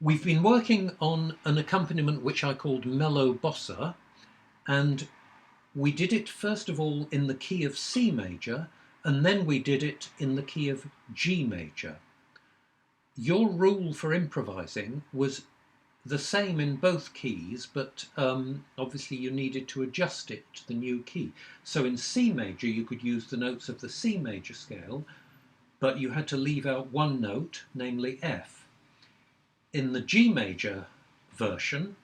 We've been working on an accompaniment which I called Mellow Bossa, and we did it first of all in the key of C major, and then we did it in the key of G major. Your rule for improvising was the same in both keys, but obviously you needed to adjust it to the new key. So in C major you could use the notes of the C major scale, but you had to leave out one note, namely F. In the G major version,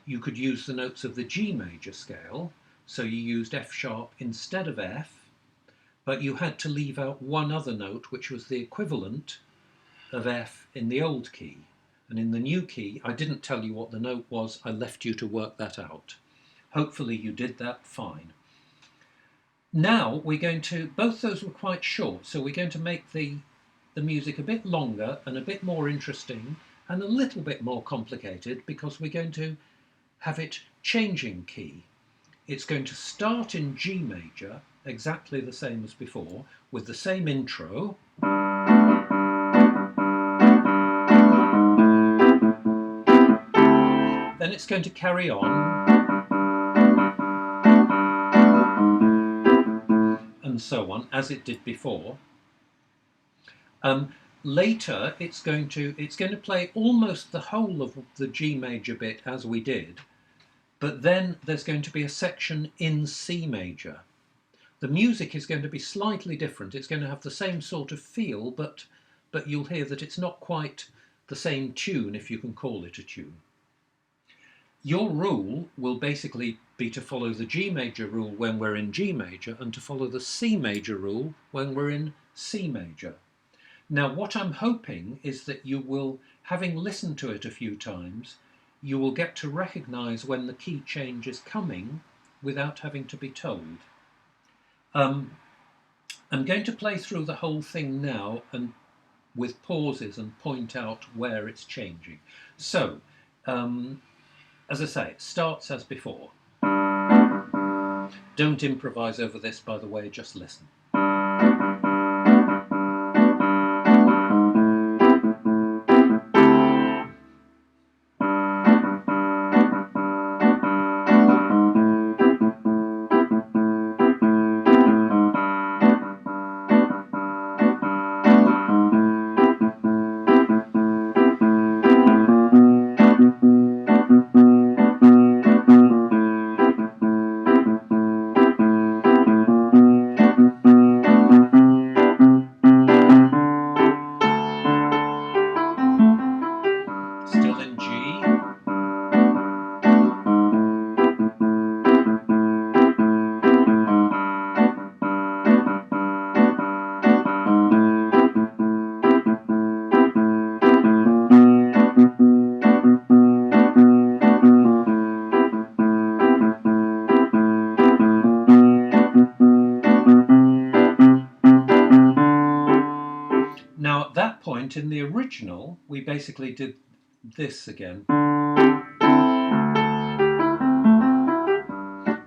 you could use the notes of the G major scale, so you used F sharp instead of F, but you had to leave out one other note, which was the equivalent of F in the old key. And in the new key, I didn't tell you what the note was, I left you to work that out. Hopefully you did that fine. Now we're going to, both those were quite short, so we're going to make the music a bit longer and a bit more interesting and a little bit more complicated because we're going to have it changing key. It's going to start in G major, exactly the same as before, with the same intro. Then it's going to carry on, and so on, as it did before. Later, it's going to play almost the whole of the G major bit as we did, but then there's going to be a section in C major. The music is going to be slightly different. It's going to have the same sort of feel, but you'll hear that it's not quite the same tune, if you can call it a tune. Your rule will basically be to follow the G major rule when we're in G major and to follow the C major rule when we're in C major. Now, what I'm hoping is that you will, having listened to it a few times, you will get to recognize when the key change is coming without having to be told. I'm going to play through the whole thing now and with pauses and point out where it's changing. So, as I say, it starts as before. Don't improvise over this, by the way, just listen. Still in G. Now at that point in the original, we basically did this again.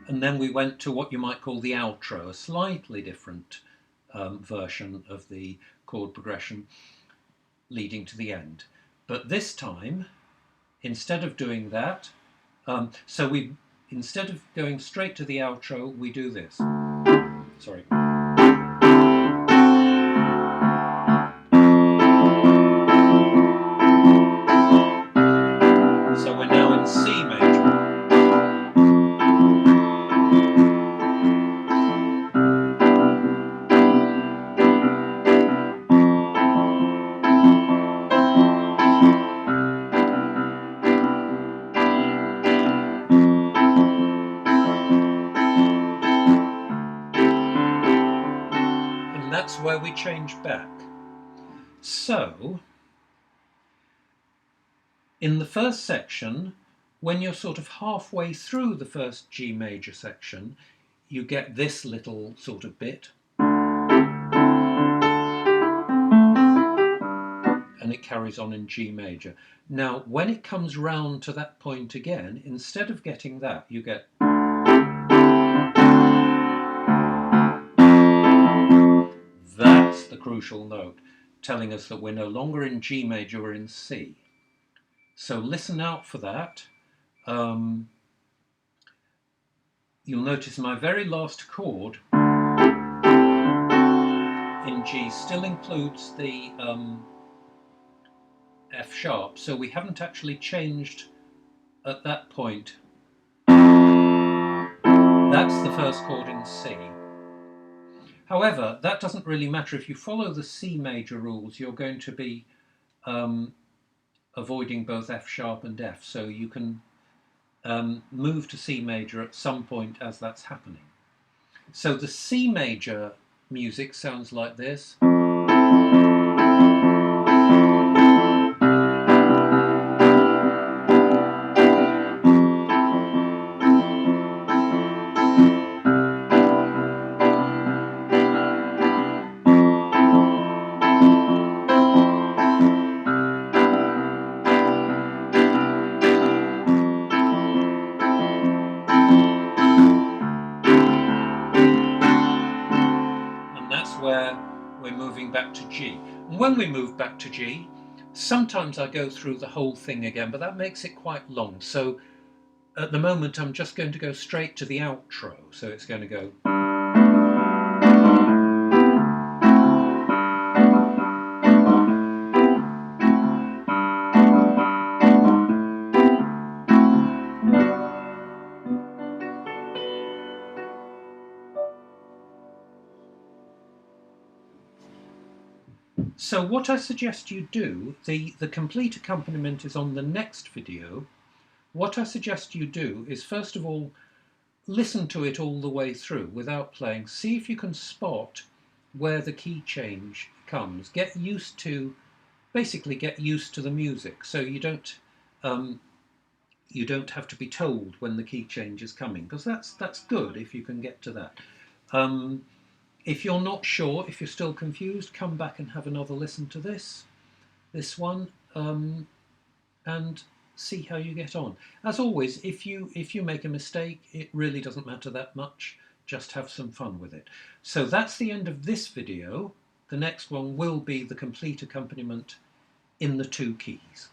And then we went to what you might call the outro, a slightly different version of the chord progression leading to the end. But this time, instead of doing that, instead of going straight to the outro, we do this. Sorry. So we're now in C major. And that's where we change back. So, in the first section, when you're sort of halfway through the first G major section, you get this little sort of bit. And it carries on in G major. Now, when it comes round to that point again, instead of getting that, you get... That's the crucial note, telling us that we're no longer in G major, we're in C. So listen out for that. You'll notice my very last chord in G still includes the F sharp, so we haven't actually changed at that point. That's the first chord in C. However, that doesn't really matter. If you follow the C major rules, you're going to be avoiding both F sharp and F, so you can move to C major at some point as that's happening. So the C major music sounds like this. Where we're moving back to G. And when we move back to G, sometimes I go through the whole thing again, but that makes it quite long. So at the moment, I'm just going to go straight to the outro. So it's going to go. So what I suggest you do, the complete accompaniment is on the next video. What I suggest you do is, first of all, listen to it all the way through without playing. See if you can spot where the key change comes. Basically get used to the music, so you don't have to be told when the key change is coming, because that's good if you can get to that. If you're not sure, if you're still confused, come back and have another listen to this one, and see how you get on. As always, if you make a mistake, it really doesn't matter that much. Just have some fun with it. So that's the end of this video. The next one will be the complete accompaniment in the two keys.